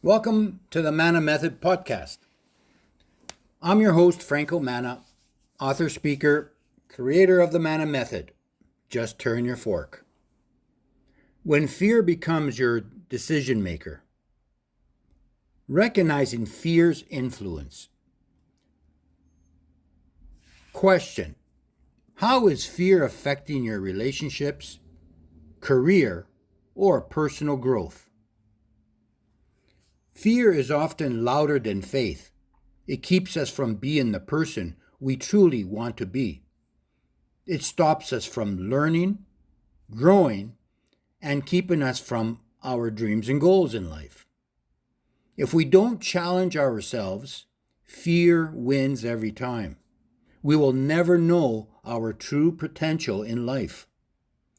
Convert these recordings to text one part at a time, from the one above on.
Welcome to the MANNA Method podcast. I'm your host, Franco MANNA, author, speaker, creator of the MANNA Method. Just turn your fork. When fear becomes your decision maker, recognizing fear's influence. Question: how is fear affecting your relationships, career, or personal growth? Fear is often louder than faith. It keeps us from being the person we truly want to be. It stops us from learning, growing, and keeping us from our dreams and goals in life. If we don't challenge ourselves, fear wins every time. We will never know our true potential in life.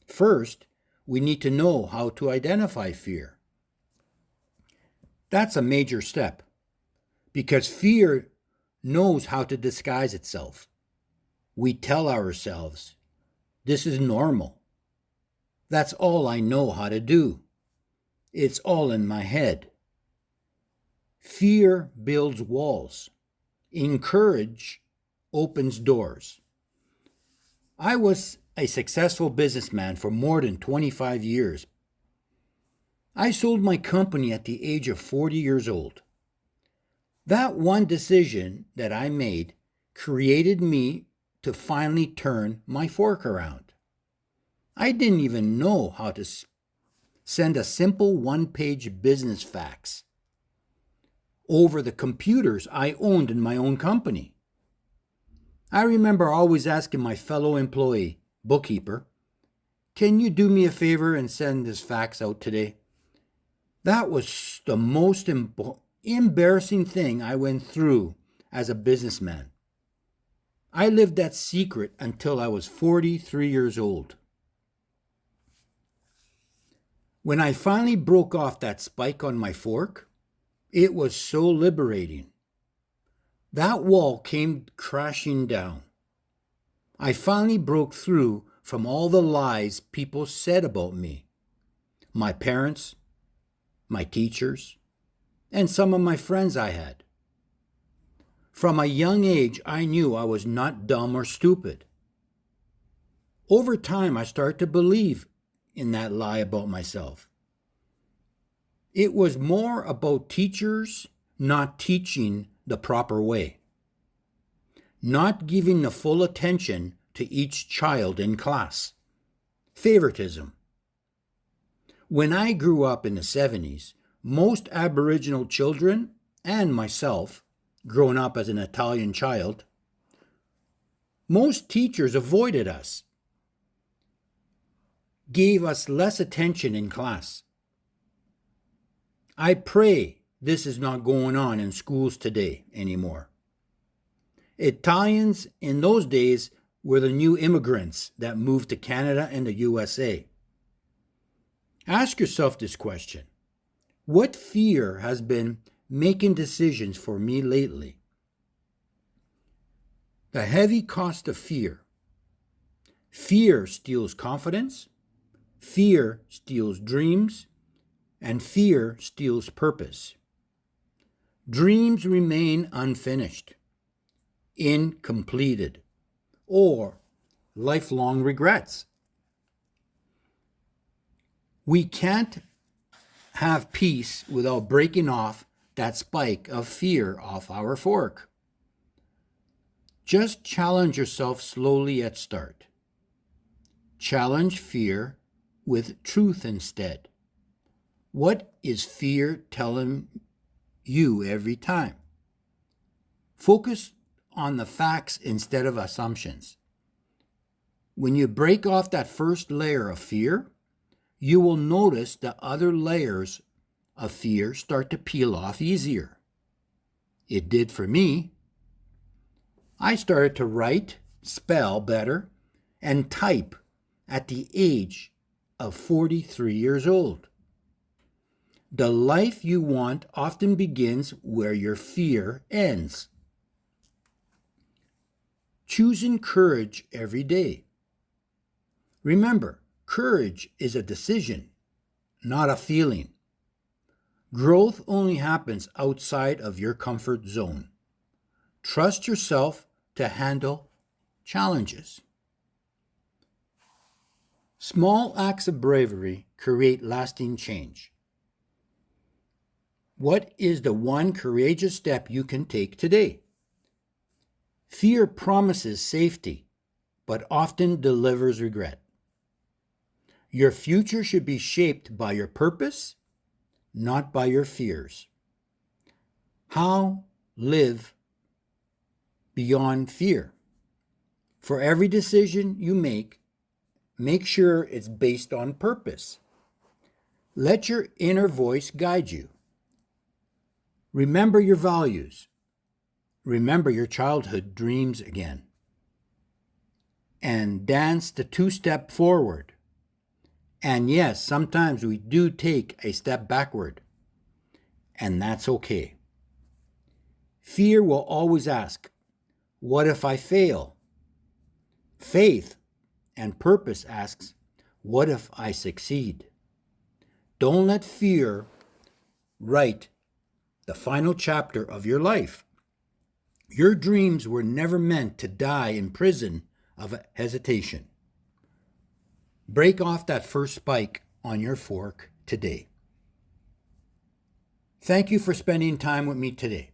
First, we need to know how to identify fear. That's a major step, because fear knows how to disguise itself. We tell ourselves, this is normal. That's all I know how to do. It's all in my head. Fear builds walls. Courage opens doors. I was a successful businessman for more than 25 years. I sold my company at the age of 40 years old. That one decision that I made created me to finally turn my fork around. I didn't even know how to send a simple one-page business fax over the computers I owned in my own company. I remember always asking my fellow employee, bookkeeper, "Can you do me a favor and send this fax out today?" That was the most embarrassing thing I went through as a businessman. I lived that secret until I was 43 years old. When I finally broke off that spike on my fork, it was so liberating. That wall came crashing down. I finally broke through from all the lies people said about me. My parents, my teachers, and some of my friends I had. From a young age, I knew I was not dumb or stupid. Over time, I started to believe in that lie about myself. It was more about teachers not teaching the proper way, not giving the full attention to each child in class, favoritism. When I grew up in the 70s, most Aboriginal children, and myself, growing up as an Italian child, most teachers avoided us, gave us less attention in class. I pray this is not going on in schools today anymore. Italians in those days were the new immigrants that moved to Canada and the USA. Ask yourself this question: what fear has been making decisions for me lately? The heavy cost of fear. Fear steals confidence, fear steals dreams, and fear steals purpose. Dreams remain unfinished, incompleted, or lifelong regrets. We can't have peace without breaking off that spike of fear off our fork. Just challenge yourself slowly at start. Challenge fear with truth instead. What is fear telling you every time? Focus on the facts instead of assumptions. When you break off that first layer of fear, you will notice the other layers of fear start to peel off easier. It did for me. I started to write, spell better, and type at the age of 43 years old. The life you want often begins where your fear ends. Choosing courage every day. Remember, courage is a decision, not a feeling. Growth only happens outside of your comfort zone. Trust yourself to handle challenges. Small acts of bravery create lasting change. What is the one courageous step you can take today? Fear promises safety, but often delivers regret. Your future should be shaped by your purpose, not by your fears. How live beyond fear? For every decision you make sure it's based on purpose. Let your inner voice guide you. Remember your values. Remember your childhood dreams again. And dance the two-step forward. And yes, sometimes we do take a step backward. And that's okay. Fear will always ask, what if I fail? Faith and purpose asks, what if I succeed? Don't let fear write the final chapter of your life. Your dreams were never meant to die in prison of hesitation. Break off that first spike on your fork today. Thank you for spending time with me today.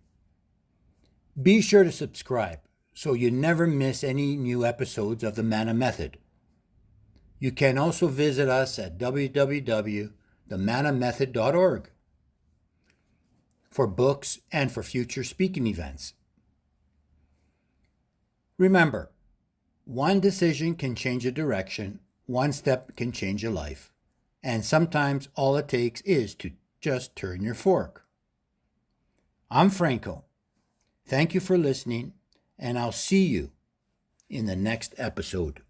Be sure to subscribe so you never miss any new episodes of the MANNA Method. You can also visit us at www.themannamethod.org for books and for future speaking events. Remember, one decision can change a direction, one step can change a life, and sometimes all it takes is to just turn your fork. I'm Franco. Thank you for listening, and I'll see you in the next episode.